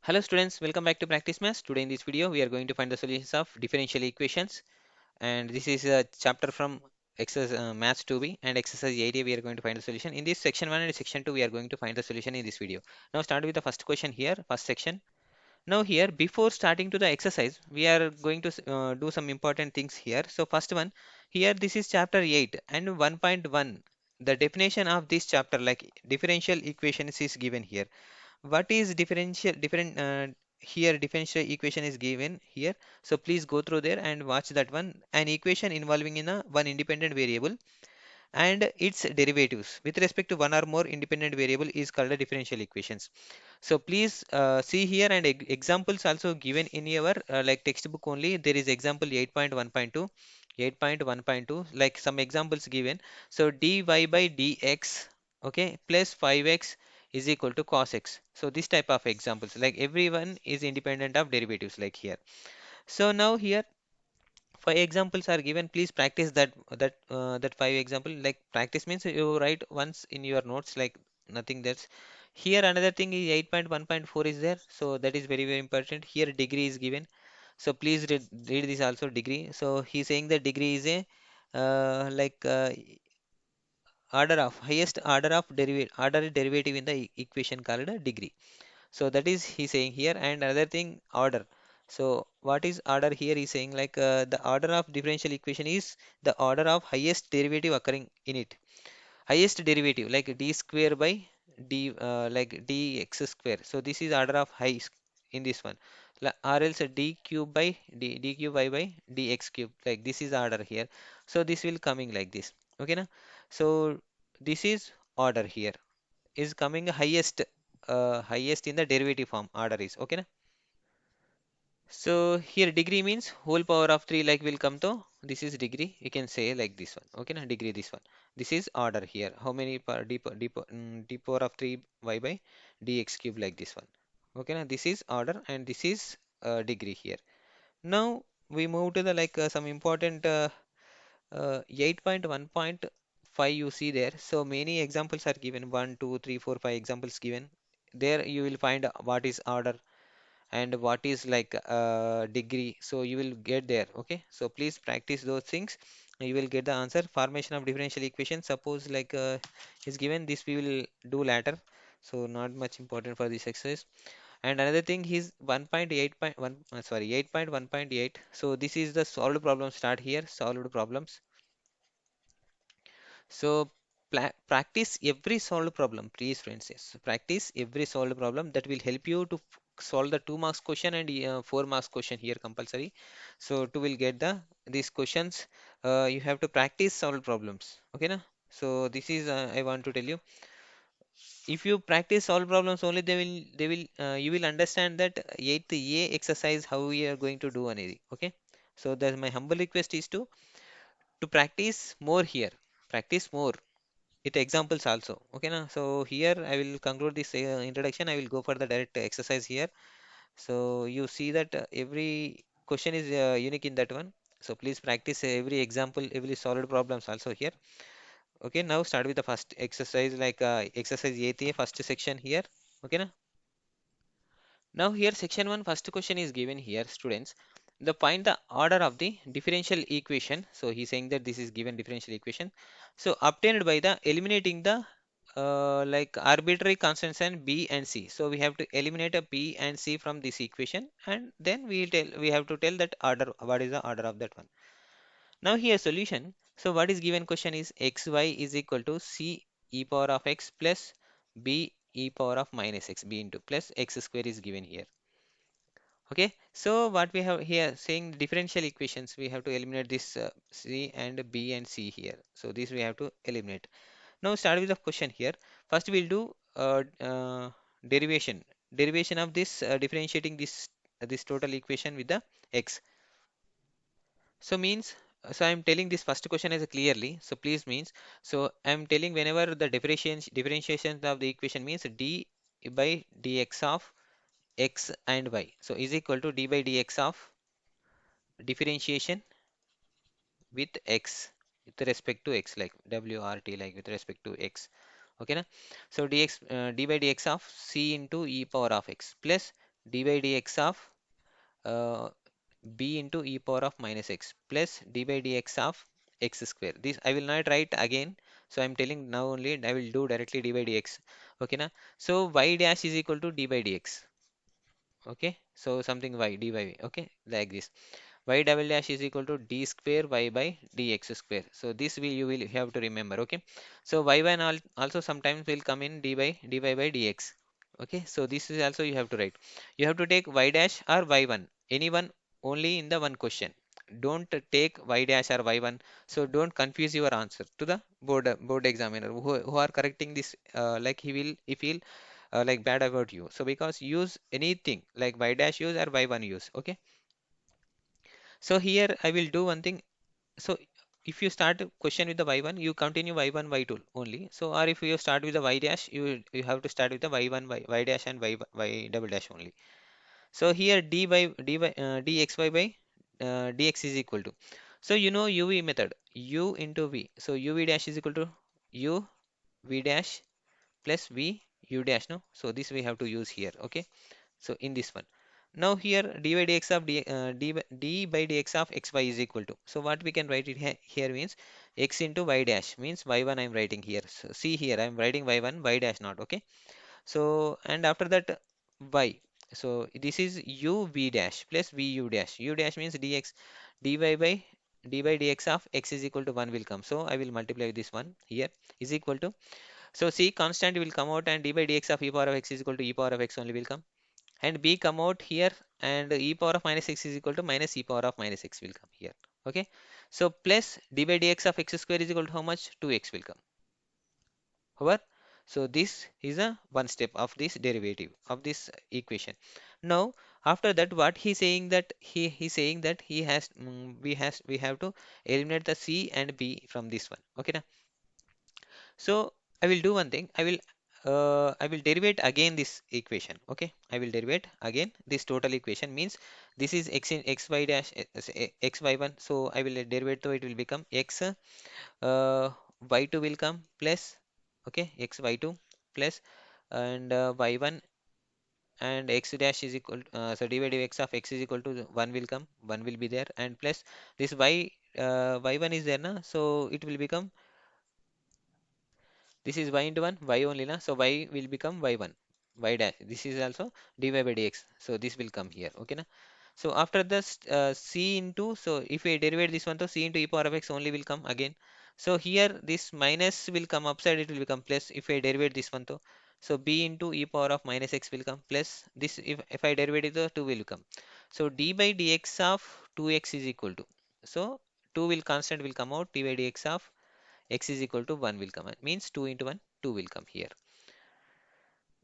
Hello students, welcome back to Practice Maths. Today in this video we are going to find the solutions of differential equations, and this is a chapter from exercise Maths 2b and exercise 8a. We are going to find the solution. In this section 1 and section 2 we are going to find the solution in this video. Now start with the first question here, first section. Now here, before starting to the exercise, we are going to do some important things here. So first one, here this is chapter 8 and 1.1. The definition of this chapter, like differential equations, is given here. What is here differential equation is given here, so please go through there and watch that one. An equation involving in a one independent variable and its derivatives with respect to one or more independent variable is called a differential equations. So please see here, and examples also given in your like textbook only. There is example 8.1.2, 8.1.2, like some examples given. So dy by dx, okay, plus 5x is equal to cos x. So this type of examples, like everyone is independent of derivatives like here. So now here five examples are given. Please practice that five example. Like practice means you write once in your notes, like nothing. That's here. Another thing is 8.1.4 is there, so that is very important. Here degree is given, so please read this also, degree. So he's saying that degree is a order of highest order derivative in the equation called a degree. So that is he saying here. And another thing, order. So what is order here? Is saying like the order of differential equation is the order of highest derivative occurring in it. Highest derivative like d square by d like dx square. So this is order of in this one. Or else d cube by d cube by dx cube, like this is order here. So this will coming like this, okay na? So this is order here is coming highest, highest in the derivative form order is, okay na? So here degree means whole power of 3, like will come to this is degree, you can say like this one, okay na? Degree this one. This is order here, how many power d power of 3 y by dx cube, like this one, okay na? This is order and this is degree here. Now we move to the like some important 8.1.5 you see there. So many examples are given, 1 2 3 4 5 examples given there. You will find what is order and what is like degree, so you will get there, okay? So please practice those things, you will get the answer. Formation of differential equation, suppose like is given, this we will do later, so not much important for this exercise. And another thing is 1.8.1 sorry 8.1.8. So this is the solved problem, start here, solved problems. So practice every solved problem, please friends. Yes, practice every solved problem. That will help you to solve the 2 marks question and 4 marks question here compulsory. So to will get the these questions, you have to practice solved problems. Okay, na? So this is I want to tell you. If you practice solved problems only, they will you will understand that 8th A exercise how we are going to do anything. Okay. So that my humble request is to practice more here. Practice more with examples also, okay na? So here I will conclude this introduction, I will go for the direct exercise here. So you see that every question is unique in that one, so please practice every example, every solved problems also here. Okay, now start with the first exercise, like exercise 8a first section here, okay na? Now here section 1 first question is given here, students. The find the order of the differential equation. So he's saying that this is given differential equation. So obtained by the eliminating the like arbitrary constants and b and c. So we have to eliminate a b and c from this equation, and then we have to tell that order, what is the order of that one. Now here solution. So what is given question is xy is equal to c e power of x plus b e power of minus x, b into plus x square is given here. Okay, so what we have here saying differential equations, we have to eliminate this c and b and c here. So this we have to eliminate. Now start with the question here. First we'll do derivation. Derivation of this differentiating this total equation with the x. So means, so I'm telling this first question as a clearly. So please means, so I'm telling whenever the differentiation of the equation means d by dx of x and y. So is equal to d by dx of differentiation with x, with respect to x, like wrt, like with respect to x, okay na? So d by dx of c into e power of x plus d by dx of uh, b into e power of minus x plus d by dx of x square. This I will not write again. So I'm telling now only I will do directly d by dx. Okay na? So y dash is equal to d by dx. Okay. So something y dy. Okay. Like this. Y double dash is equal to d square y by dx square. So this will you will have to remember. Okay. So y1 also sometimes will come in dy by dx. Okay. So this is also you have to write. You have to take y dash or y1. Anyone only in the one question. Don't take y dash or y1. So don't confuse your answer to the board examiner who are correcting this. Like he feel like bad about you. So because use anything like y dash use or y1 use. Okay. So here I will do one thing. So if you start a question with the y1, you continue y1, y2 only. So or if you start with the y dash, you have to start with the y1, y dash and y double dash only. So here dxy by dx is equal to. So you know uv method, u into v. So uv dash is equal to u v dash plus v u dash. No, so this we have to use here. Okay. So in this one, now here dy dx of d by dx of xy is equal to. So what we can write it here means x into y dash means y1 I'm writing here. So see here I'm writing y1 y dash not. Okay. So and after that y. So this is u v dash plus v u dash. U dash means dx dy by dx of x is equal to 1 will come. So I will multiply this one here is equal to. So c constant will come out and d by dx of e power of x is equal to e power of x only will come and b come out here and e power of minus x is equal to minus e power of minus x will come here. Okay. So plus d by dx of x square is equal to how much? 2x will come. However, so this is a one step of this derivative of this equation. Now after that what he saying that he's saying that he has we have to eliminate the c and b from this one. Okay now. So I will do one thing. I will derivate again this equation. Okay, I will derivate again this total equation means this is x in xy dash x y1. So I will derivate, so it will become x y2 will come plus, okay, x y2 plus and y1 and x dash is equal so d by dx of x is equal to 1 will come, 1 will be there and plus this y1 is there na, so it will become, this is y into 1, y only na. So y will become y1, y dash. This is also dy by dx. So this will come here. Okay na. So after this c into, so if we derivate this one, so c into e power of x only will come again. So here this minus will come upside, it will become plus if I derivate this one, so b into e power of minus x will come plus this, if I derivate it, the 2 will come. So d by dx of 2x is equal to, so 2 will constant will come out, d by dx of x is equal to 1 will come, means 2 into 1 2 will come here.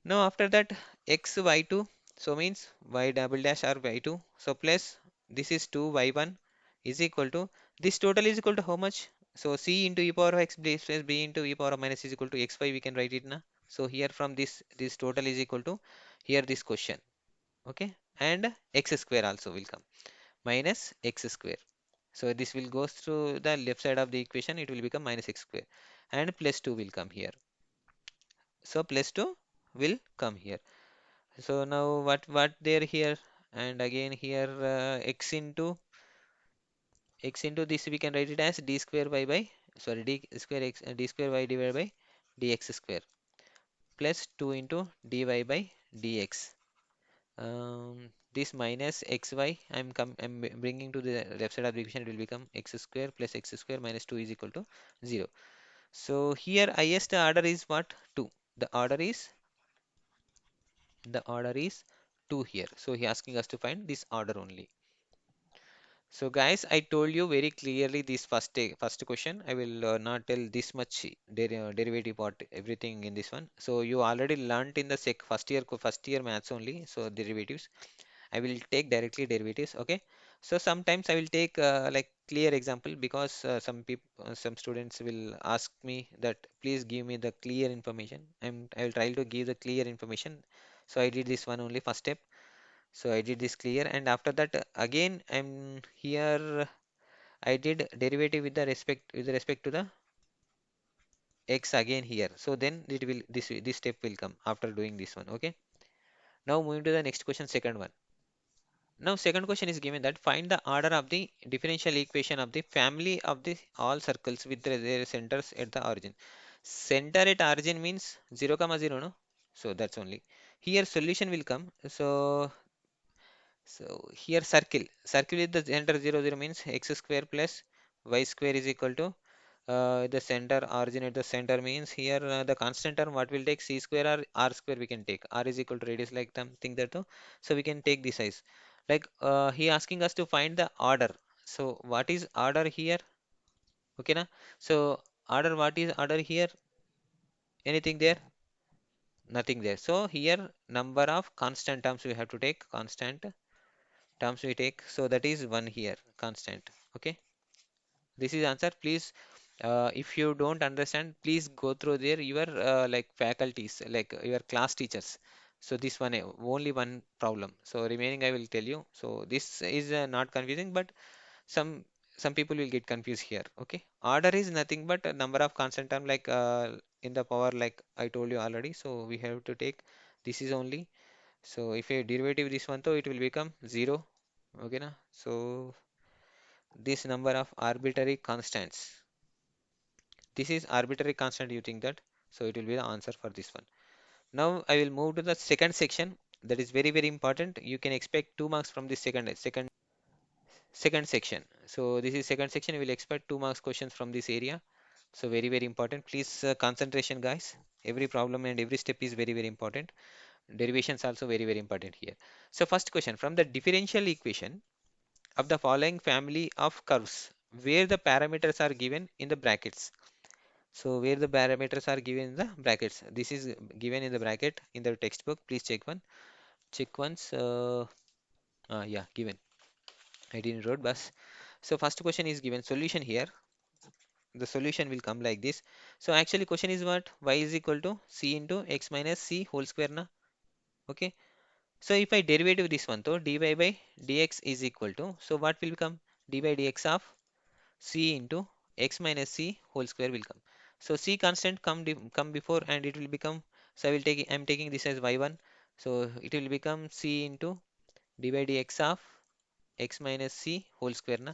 Now after that x y2, so means y double dash or y2, so plus this is 2 y1 is equal to, this total is equal to how much? So c into e power of x plus b into e power of minus is equal to xy, we can write it now. So here from this total is equal to here this question. Okay, and x square also will come minus x square. So this will go through the left side of the equation, it will become minus x square and plus 2 will come here. So plus 2 will come here. So now what there here, and again here x into this we can write it as d square y by, sorry, d square y divided by dx square plus 2 into dy by dx. This minus xy I'm bringing to the left side of the equation, it will become x square plus x square minus 2 is equal to 0. So here highest order is what? 2. The order is the order is 2 here. So he asking us to find this order only. So guys, I told you very clearly this first question. I will not tell this much derivative part everything in this one. So you already learnt in the sec first year maths only. So derivatives. I will take directly derivatives. Okay. So sometimes I will take like clear example because some people, some students will ask me that please give me the clear information. I will try to give the clear information. So I did this one only first step. So I did this clear and after that again I'm here I did derivative with respect to the x again here. So then it will this step will come after doing this one. Okay. Now moving to the next question, second one. Now second question is given that find the order of the differential equation of the family of the all circles with their centers at the origin. Center at origin means 0 comma 0, no? So that's only. Here solution will come. So here circle with the center 0 0 means x square plus y square is equal to the center origin at the center means here the constant term what will take c square or r square we can take. R is equal to radius like something that too. So we can take this size. Like he asking us to find the order. So what is order here? Okay na? So order, what is order here? Anything there? Nothing there. So here number of constant terms we have to take, constant terms we take. So that is one here, constant. Okay. This is answer. Please, if you don't understand, please go through there your like faculties, like your class teachers. So this one only one problem. So remaining I will tell you. So this is not confusing, but some some people will get confused here. Okay, order is nothing but a number of constant term like in the power like I told you already. So we have to take this is only. So if a derivative this one, though it will become zero. Okay, na? So this number of arbitrary constants. This is arbitrary constant you think that. So it will be the answer for this one. Now I will move to the second section. That is very very important. You can expect 2 marks from this second section. So this is second section. You will expect 2 marks questions from this area. So very very important. Please concentration guys. Every problem and every step is very very important. Derivations also very very important here. So first question, from the differential equation of the following family of curves where the parameters are given in the brackets. So where the parameters are given in the brackets. This is given in the bracket in the textbook. Please check one. Check once. Yeah, given. I didn't wrote, but so first question is given. Solution here. The solution will come like this. So actually question is what? Y is equal to c into x minus c whole square na. Okay. So if I derivative this one, so dy by dx is equal to. So what will become? D by dx of c into x minus c whole square will come. So c constant come before and it will become. So I'm taking this as y1. So it will become c into d by dx of x minus c whole square na.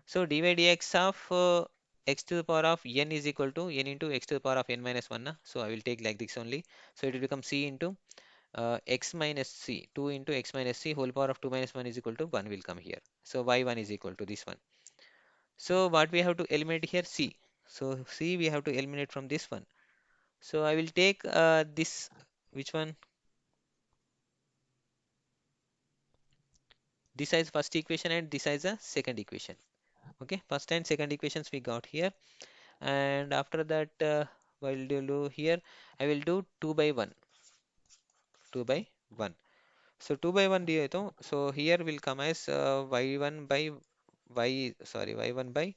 So dy dx of x to the power of n is equal to n into x to the power of n minus 1 na. So I will take like this only. So it will become c into x minus c, 2 into x minus c whole power of 2 minus 1 is equal to 1 will come here. So y1 is equal to this one. So what we have to eliminate here? C. So C we have to eliminate from this one. So I will take this, which one? This is first equation and this is a second equation. Okay, first and second equations we got here. And after that, what will do here? I will do 2 by 1. 2 by 1. So 2 by 1 diye to, so here will come as y1 by y1 by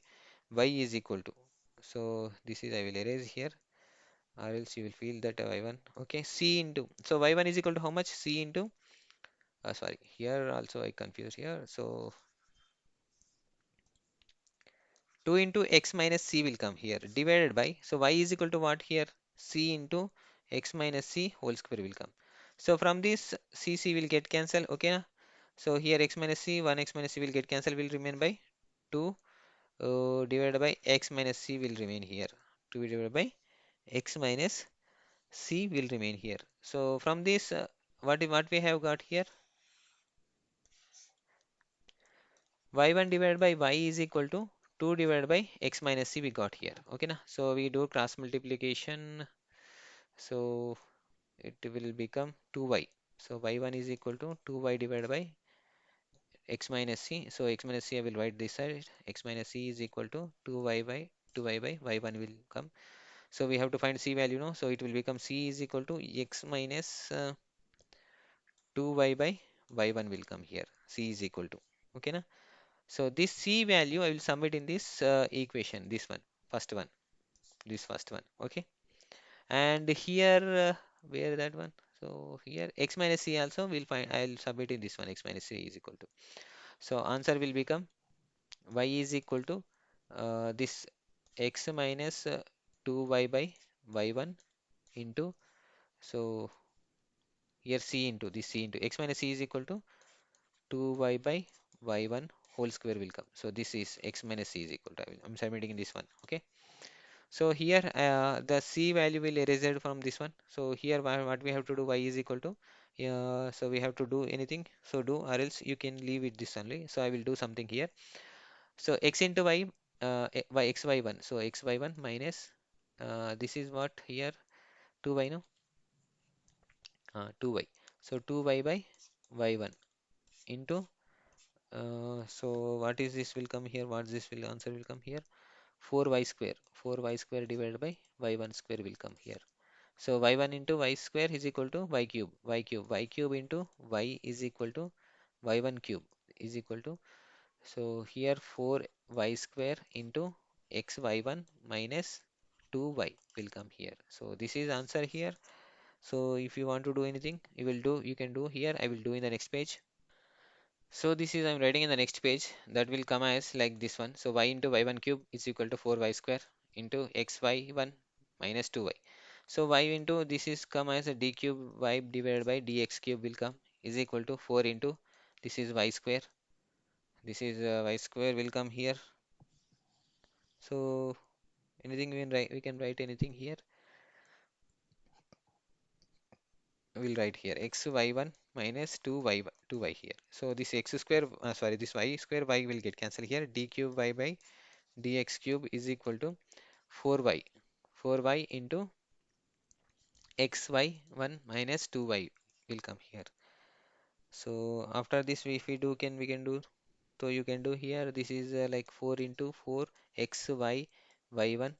y is equal to. So this is I will erase here, or else you will feel that y1. Okay, c into, so y1 is equal to how much? C into sorry, here also I confused here. So 2 into x minus c will come here divided by, so y is equal to what here? C into x minus c whole square will come. So from this c will get cancelled. Okay na? So here x minus c, 1 x minus c will get cancelled, will remain by 2 divided by x minus c will remain here. 2 divided by x minus c will remain here. So from this, what we have got here? Y1 divided by y is equal to 2 divided by x minus c we got here. Okay na? So we do cross multiplication. So it will become 2y. So y1 is equal to 2y divided by x minus c. So x minus c I will write this side. X minus c is equal to 2y by y1 will come. So we have to find c value now. So it will become c is equal to x minus 2y by y1 will come here. C is equal to. Okay na? So this C value I will submit in this equation, this one, first one, this first one. Okay. And here, where that one? So here x minus C also will find, I'll submit in this one, x minus C is equal to. So answer will become y is equal to this x minus 2y by y1 into, so here c into this c into x minus c is equal to 2y by y1 whole square will come. So this is x minus c is equal to, I'm submitting this one. Okay. So here the c value will erase it from this one. So here what we have to do, y is equal to, so we have to do anything. So do, or else you can leave it this only. So I will do something here. So x into y, y x y1. So x y1 minus this is what here 2y, no, 2y. So 2y by y1 into so what is this will come here? What this will answer will come here? 4y square. 4y square divided by y1 square will come here. So y1 into y square is equal to y cube. Y cube. Y cube into y is equal to y1 cube is equal to. So here 4y square into x y1 minus 2y will come here. So this is answer here. So if you want to do anything, you will do. You can do here. I will do in the next page. So this is I'm writing in the next page, that will come as like this one. So y into y1 cube is equal to 4y square into xy1 minus 2y. So y into this is come as a d cube y divided by dx cube will come is equal to 4 into this is y square. This is y square will come here. So anything we can write anything here. We'll write here x y1 minus 2y here. So this x square sorry, this y square y will get cancelled here. D cube y by dx cube is equal to 4y 4y into xy1 minus 2y will come here. So after this if we can do, so you can do here, this is like 4 into 4 xy y1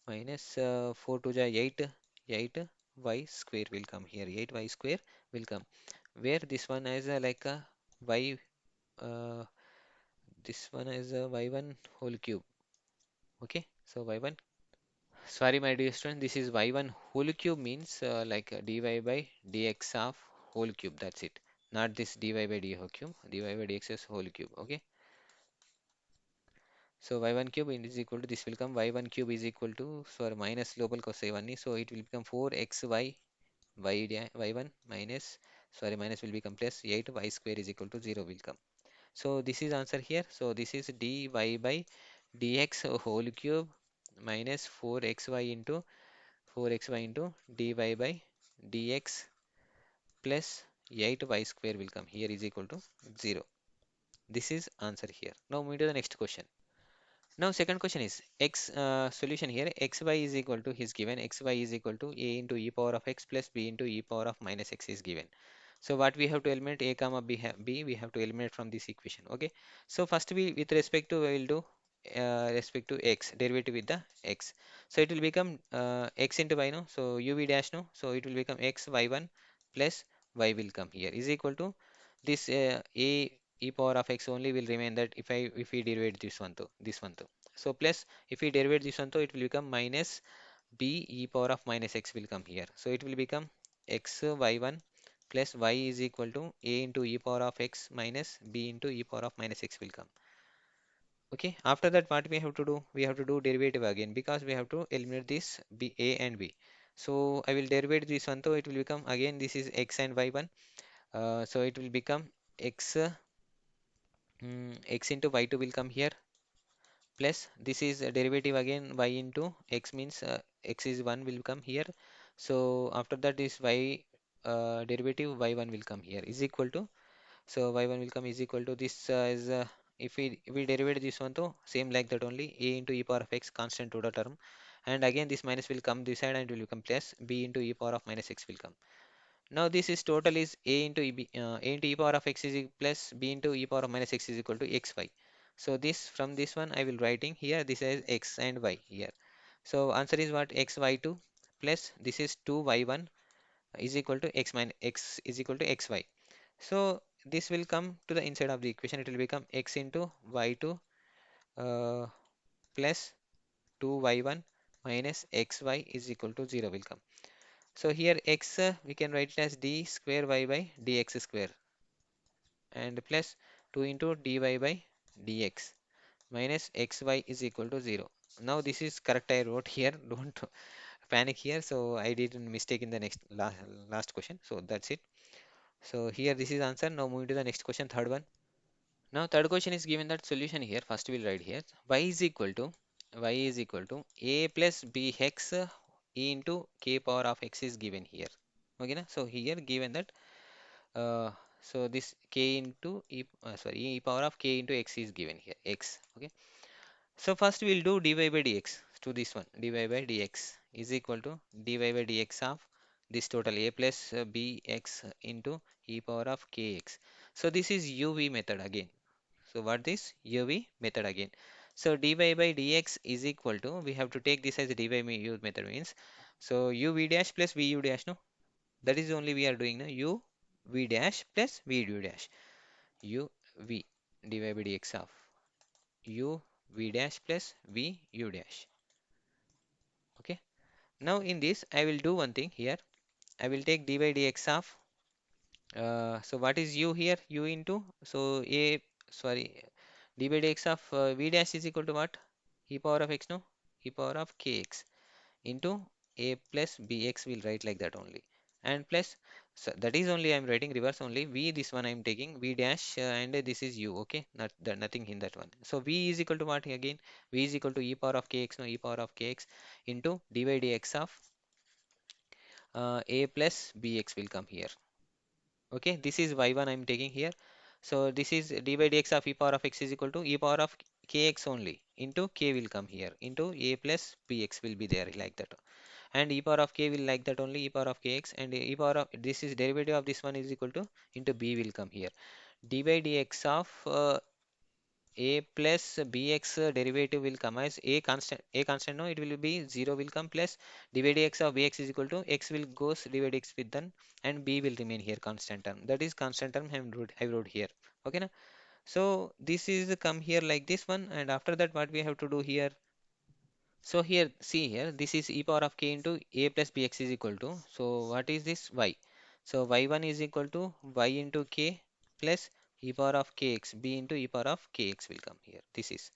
minus 4 to the 8 y square will come here, 8y square will come, where this one is like a y this one is a y1 whole cube. Okay, so y1, sorry, my dear student, this is y1 whole cube means like dy by dx of whole cube. That's it. Not this dy by d whole cube. Dy by dx is whole cube. Okay. So y1 cube is equal to, this will come y1 cube is equal to, sorry, minus global cos a1. So it will become 4xy y1 minus, sorry, minus will become plus 8y square is equal to 0 will come. So this is answer here. So this is dy by dx whole cube minus 4xy into 4xy into dy by dx plus 8y square will come here is equal to 0. This is answer here. Now move to the next question. Now second question is x solution here, xy is equal to, is given xy is equal to a into e power of x plus b into e power of minus x is given. So what we have to eliminate, a comma b we have to eliminate from this equation. Okay. So first we with respect to we will do respect to x, derivative with the x. So it will become x into y, no. So uv dash, no. So it will become x y1 plus y will come here is equal to this a e power of x only will remain, that if we derivate this one too. So plus if we derivate this one too, it will become minus b e power of minus x will come here. So it will become x y1 plus y is equal to a into e power of x minus b into e power of minus x will come. Okay, after that what we have to do, we have to do derivative again, because we have to eliminate this b, a and b. So I will derivate this one, so it will become again this is x and y1. So it will become x x into y2 will come here, plus this is a derivative again y into x means x is 1 will come here. So after that is y derivative y1 will come here is equal to, so y1 will come is equal to this is if we derivate this one, though same like that only, a into e power of x constant to the term, and again this minus will come this side and it will become plus b into e power of minus x will come. Now this is total is a into e power of x is plus b into e power of minus x is equal to xy. So this from this one I will writing here, this is x and y here. So answer is what, xy2 plus this is 2y1 is equal to x minus x is equal to xy. So this will come to the inside of the equation, it will become x into y2 uh, plus 2y1 minus xy is equal to 0 will come. So here x we can write it as d square y by dx square and plus 2 into dy by dx minus xy is equal to 0. Now this is correct, I wrote here, don't panic here. So I did a mistake in the last question. So that's it. So here this is answer. Now moving to the next question, third one. Now third question is given that solution here. First we'll write here y is equal to a plus b hex e into k power of x is given here. Okay, na? So here given that uh, so this k into e power of k into x is given here x. Okay. So first we'll do dy by dx to this one. Dy by dx is equal to dy by dx of this total a plus bx into e power of kx. So this is UV method again. So what this UV method again. So dy by dx is equal to, we have to take this as dy by u method means. So uv dash plus vu dash, no? That is only we are doing now. uv dash plus vu dash. uv dy by dx of u v dash plus v u dash. Okay. Now in this I will do one thing here. I will take dy by dx of so what is u here? U into, so a, sorry, d by dx of v dash is equal to what? E power of x, no? E power of kx into a plus bx, will write like that only, and plus, so that is only I am writing reverse only. V, this one I am taking v dash and this is u. Okay, not that, nothing in that one. So v is equal to what again? V is equal to e power of kx, no? E power of kx into d by dx of a plus bx will come here. Okay, this is y1 I'm taking here. So this is d by dx of e power of x is equal to e power of kx only into k will come here into a plus bx will be there like that, and e power of k will like that only, e power of kx, and e power of this is derivative of this one is equal to into b will come here. D by dx of a plus bx derivative will come as a constant, no, it will be 0 will come, plus d by dx of bx is equal to x will goes d by dx with then, and b will remain here constant term, that is constant term I wrote here. Okay, na? So this is come here like this one, and after that what we have to do here? So here, see here, this is e power of k into a plus bx is equal to, so what is this? Y. So y1 is equal to y into k plus e power of kx, b into e power of kx will come here. This is.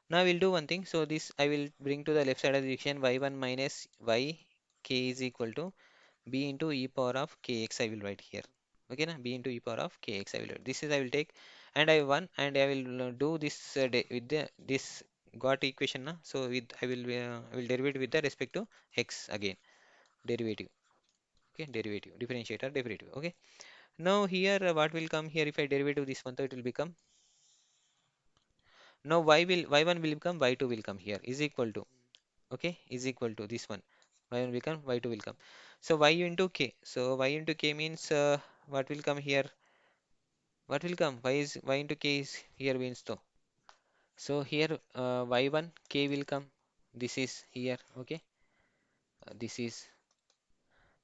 Now we'll do one thing. So this I will bring to the left side of the equation, y1 minus y k is equal to b into e power of kx I will write here. Okay, na? B into e power of kx I will write. This is I will take, and I one, and I will do this with the this got equation, na? So with I will derivative with the respect to x again, derivative. Okay, derivative, differentiator, derivative. Okay. Now here what will come here if I derivative this one, so it will become, now y1 will become y2 will come here is equal to, okay, is equal to this one, y1 will come y2 will come. So y into k, so y into k means what will come here? What will come? Y into k is here means though. So here y1 k will come. This is here. Okay. This is,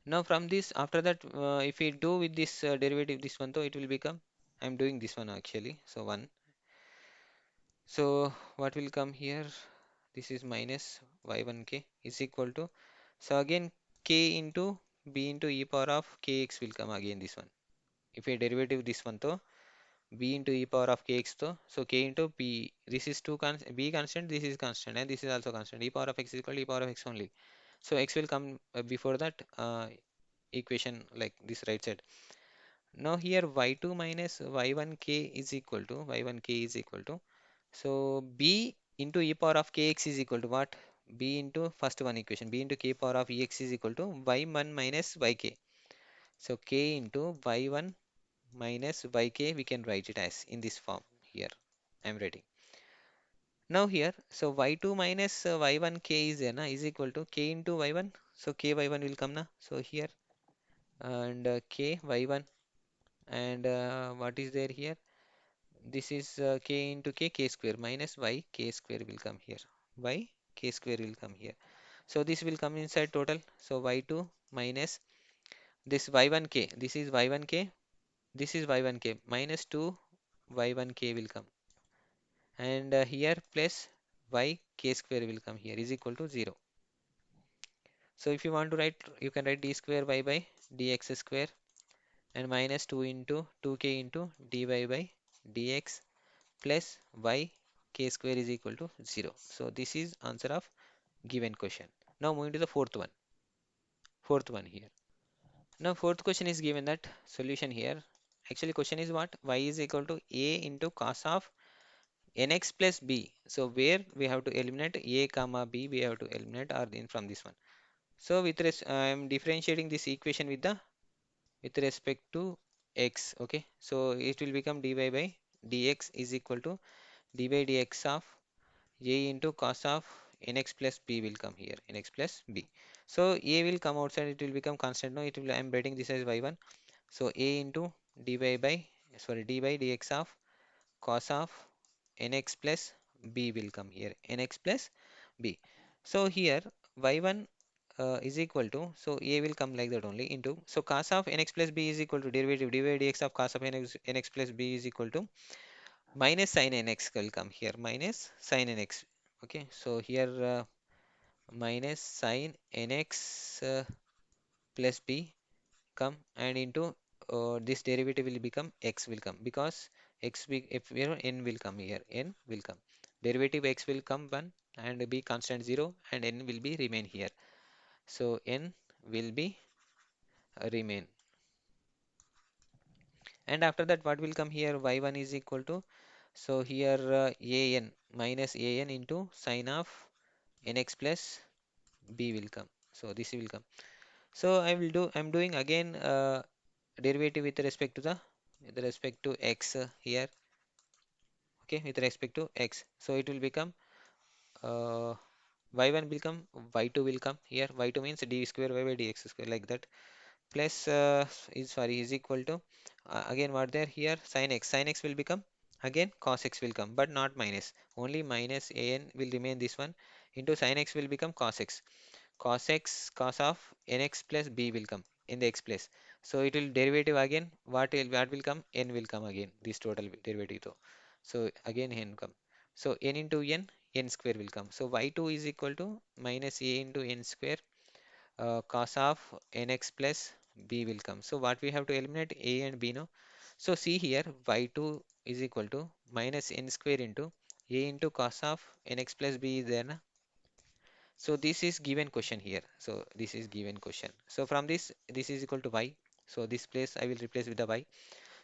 now from this after that if we do with this derivative this one though, it will become, I'm doing this one actually. So 1. So what will come here? This is minus y1k is equal to, so again k into b into e power of kx will come again this one. If a derivative this one though, b into e power of kx though, so k into b, this is b constant, this is constant, and this is also constant. E power of x is equal to e power of x only. So x will come before that equation like this right side. Now here y2 minus y1k is equal to, y1k is equal to, so b into e power of kx is equal to what? B into first one equation, b into k power of ex is equal to y1 minus yk. So k into y1 minus yk, we can write it as in this form here. I am writing. Now here, so y2 minus y1k is there na, is equal to k into y1. So k y1 will come na. So here and k y1, and what is there here? This is k into k square minus y k square will come here. Y k square will come here. So this will come inside total. So y2 minus this y1k. This is y1k. This is y1k minus 2 y1k will come, and here plus y k square will come here is equal to 0. So if you want to write, you can write d square y by dx square, and minus 2 into 2k into dy by dx plus y k square is equal to 0. So this is answer of given question. Now moving to the fourth one here. Now fourth question is given that solution here. Actually question is what? Y is equal to a into cos of nx plus b. So where we have to eliminate a comma b, we have to eliminate or in from this one. So I am differentiating this equation with respect to x. Okay, so it will become dy by dx is equal to d by dx of a into cos of nx plus b will come here, nx plus b. So a will come outside, it will become constant. No, it will, I am writing this as y1. So a into dy by, sorry, d by dx of cos of nx plus b will come here, nx plus b. So here y1 is equal to, so a will come like that only, into, so cos of nx plus b is equal to derivative dy by dx of cos of nx plus b is equal to minus sin nx will come here, minus sin nx. Okay, so here minus sin nx plus b come, and into this derivative will become x will come, because if you know n will come here, n will come, derivative x will come 1 and be constant 0, and n will be remain here. So n will be remain, and after that what will come here, y1 is equal to, so here an minus an into sine of nx plus b will come. So this will come. So I'm doing again derivative with respect to x here. Okay, with respect to x, so it will become uh, y1 will come, y2 will come here. Y2 means d square y by dx square, like that, plus is, sorry, is equal to again what there here, sin x will become again cos x will come, but not minus, only minus an will remain, this one, into sin x will become cos x, cos of nx plus b will come in the x place. So it will derivative again, what will come, n will come again, this total derivative though. So again n come, so n into n square will come. So y2 is equal to minus a into n square cos of nx plus b will come. So what we have to eliminate, a and b, no. So see here, y2 is equal to minus n square into a into cos of nx plus b is there, na? So this is given question here. So this is given question. So from this is equal to y. So this place I will replace with the y.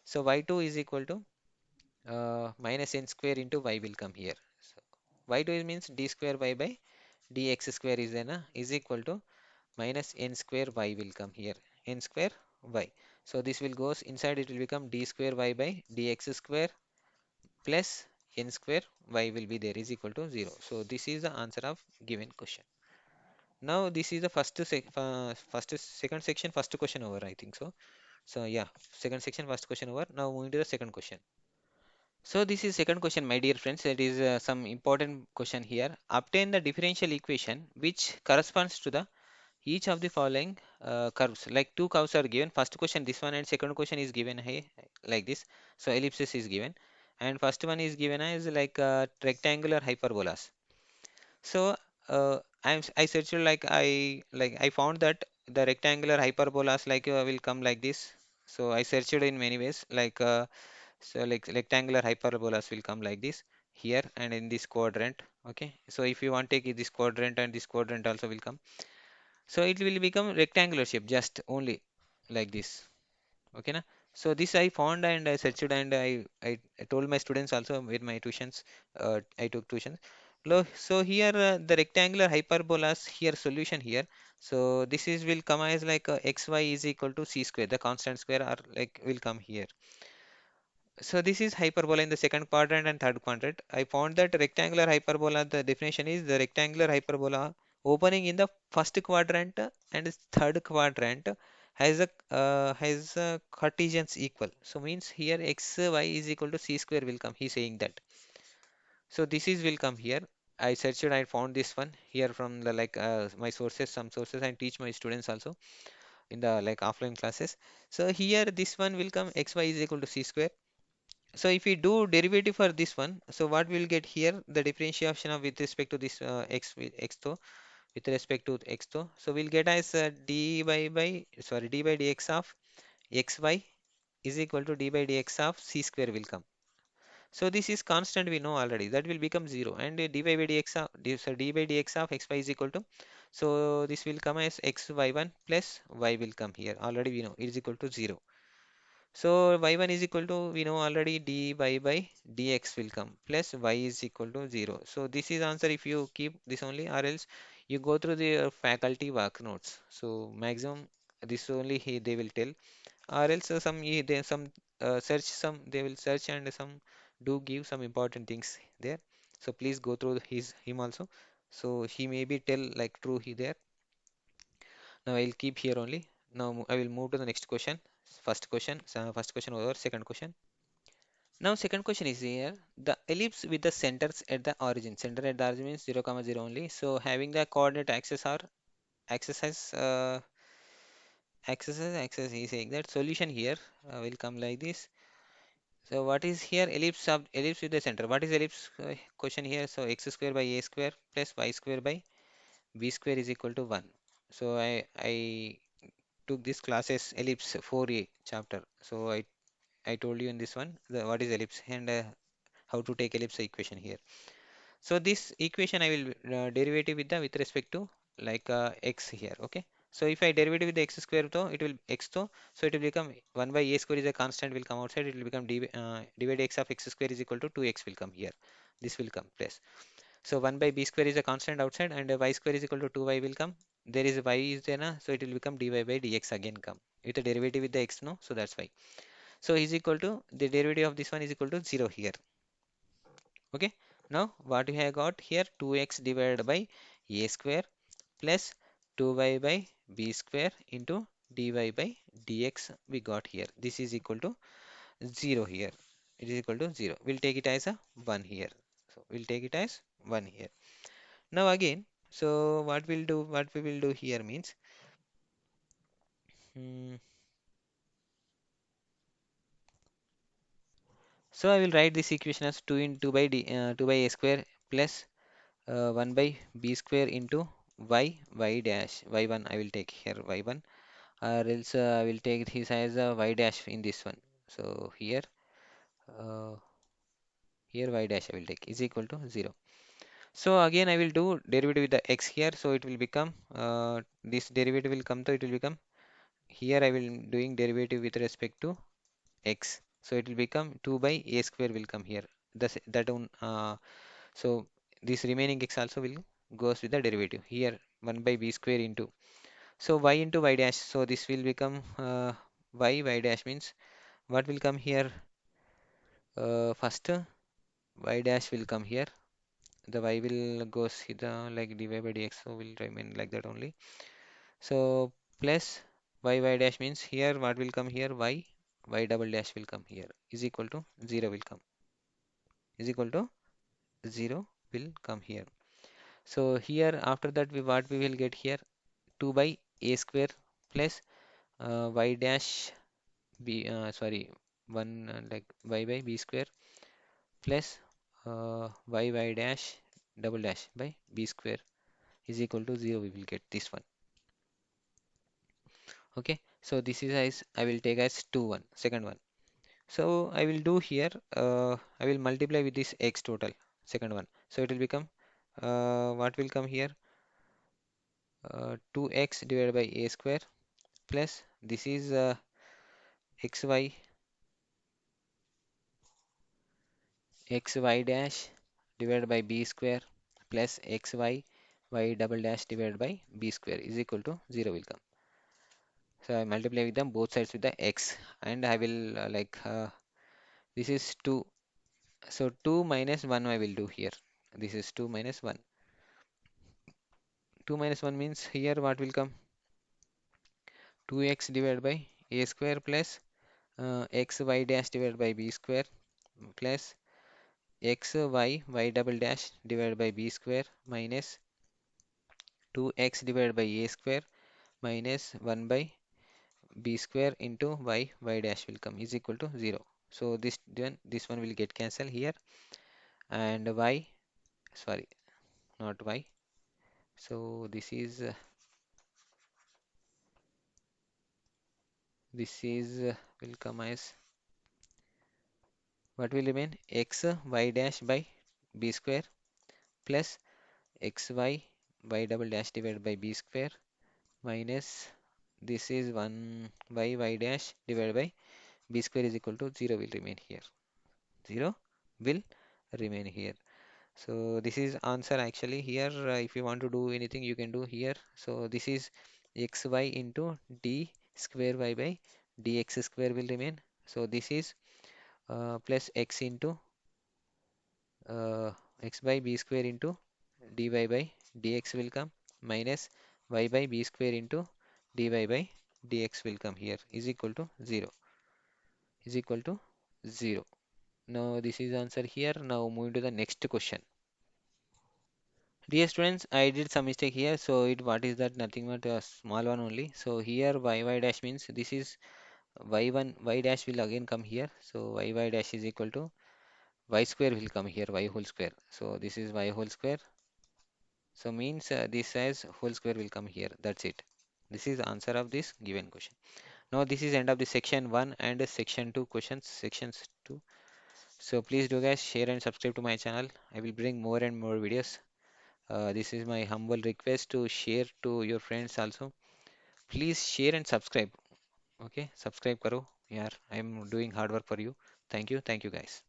So y2 is equal to minus n square into y will come here. So y2 is means d square y by dx square is then is equal to minus n square y will come here. N square y. So this will goes inside, it will become d square y by dx square plus n square y will be there is equal to 0. So this is the answer of given question. Now this is the second section, first question over, I think so. So yeah, second section, first question over. Now moving to the second question. So this is second question, my dear friends. It is some important question here. Obtain the differential equation which corresponds to the each of the following curves. Like two curves are given. First question this one, and second question is given hey, like this. So ellipsis is given, and first one is given as like rectangular hyperbolas. So I searched, I found that the rectangular hyperbolas like will come like this. So I searched in many ways, like so like rectangular hyperbolas will come like this here and in this quadrant. Okay, so if you want to take this quadrant, and this quadrant also will come, so it will become rectangular shape just only like this. Okay, na? So this I found and I searched, and I told my students also with my tuitions. I took tuitions. So here the rectangular hyperbolas here solution here. So this is will come as like xy is equal to c square. The constant square are like will come here. So this is hyperbola in the second quadrant and third quadrant. I found that rectangular hyperbola, the definition is the rectangular hyperbola opening in the first quadrant and third quadrant has a Cartesians equal. So means here x y is equal to c square will come. He saying that. So this is will come here. I searched, I found this one here from the like my sources, some sources, and teach my students also in the like offline classes. So here this one will come, xy is equal to c square. So if we do derivative for this one, so what we'll get here, the differentiation of with respect to this x though, with respect to x though. So we'll get as d by dx of xy is equal to d by dx of c square will come. So this is constant, we know already, that will become 0, and d by dx of d by dx of xy is equal to, So this will come as x y1 plus y will come here. Already we know it is equal to 0. So y1 is equal to, we know already, dy by dx will come plus y is equal to 0. So this is answer if you keep this only, or else you go through the faculty work notes. So maximum this only they will tell, or else they some search, some they will search, and some do give some important things there. So please go through him also. So he may be tell like true he there. Now I'll keep here only. Now I will move to the next question. First question, first question over. Second question. Now second question is here. The ellipse with the centers at the origin. Center at the origin means 0, comma 0 only. So having the coordinate axis or axis has axis is saying that solution here will come like this. So what is here, ellipse of ellipse with the center? What is ellipse question here? So x square by a square plus y square by b square is equal to 1. So I took this classes ellipse 4a chapter. So I told you in this one what is ellipse, and how to take ellipse equation here. So this equation I will derivative with the with respect to like x here. Okay. So if I derivative with the x square though, it will x though, so it will become 1 by a square is a constant will come outside. It will become divide x of x square is equal to 2x will come here. This will come plus. So 1 by b square is a constant outside, and y square is equal to 2y will come. There is y is there na, so it will become dy by dx again come with the derivative with the x, no, so that's why. So is equal to the derivative of this one is equal to 0 here. Okay. Now what we have got here, 2x divided by a square plus 2y by b square into dy by dx we got here. This is equal to 0 here. It is equal to 0. We'll take it as a 1 here. So we'll take it as 1 here. Now again, so what we will do here means, hmm, so I will write this equation as 2 into 2 by 2 by a square plus 1 by b square into y dash y1 I will take here y1, or else I will take this as a y dash in this one. So uh, here y dash I will take is equal to 0. So again I will do derivative with the x here, so it will become this derivative will come to, it will become here I will doing derivative with respect to x, so it will become 2 by a square will come here. That one so this remaining x also will goes with the derivative here, 1 by b square into, so y into y dash, so this will become y dash means what will come here, first y dash will come here, the y will goes the like dy by dx, so will remain like that only. So plus y dash means here what will come here, y double dash will come here is equal to 0 will come, is equal to 0 will come here. So here after that what we will get here, 2 by a square plus y dash b sorry 1 like y by b square plus y dash double dash by b square is equal to 0, we will get this one. Okay, so this is as I will take as 2 1 second one. So I will do here, I will multiply with this x total second one, so it will become what will come here, 2x divided by a square plus this is xy xy dash divided by b square plus xy y double dash divided by b square is equal to 0 will come. So I multiply with them both sides with the x, and I will this is 2, so 2 minus 1 I will do here. This is 2 minus 1. 2 minus 1 means here what will come, 2x divided by a square plus xy dash divided by b square plus y double dash divided by b square minus 2x divided by a square minus 1 by b square into y dash will come is equal to 0. So this one will get cancelled here, and y, sorry, not y. So this is will come as what will remain, x y dash by b square plus xy y double dash divided by b square minus this is 1 by y dash divided by b square is equal to 0 will remain here. 0 will remain here. So this is answer actually here. If you want to do anything, you can do here. So this is xy into d square y by dx square will remain. So this is plus x into uh, x by b square into dy by dx will come minus y by b square into dy by dx will come here is equal to 0 is equal to 0. Now this is answer here. Now moving to the next question. Dear students, I did some mistake here. So it what is that? Nothing but a small one only. So here y dash means this is y1 y dash will again come here. So y dash is equal to y square will come here y whole square. So this is y whole square. So means this as whole square will come here. That's it. This is answer of this given question. Now this is end of the section 1 and section 2 questions. Sections 2. So please do guys share and subscribe to my channel. I will bring more and more videos. This is my humble request to share to your friends also. Please share and subscribe. Okay, subscribe karo. Yeah, I am doing hard work for you. Thank you guys.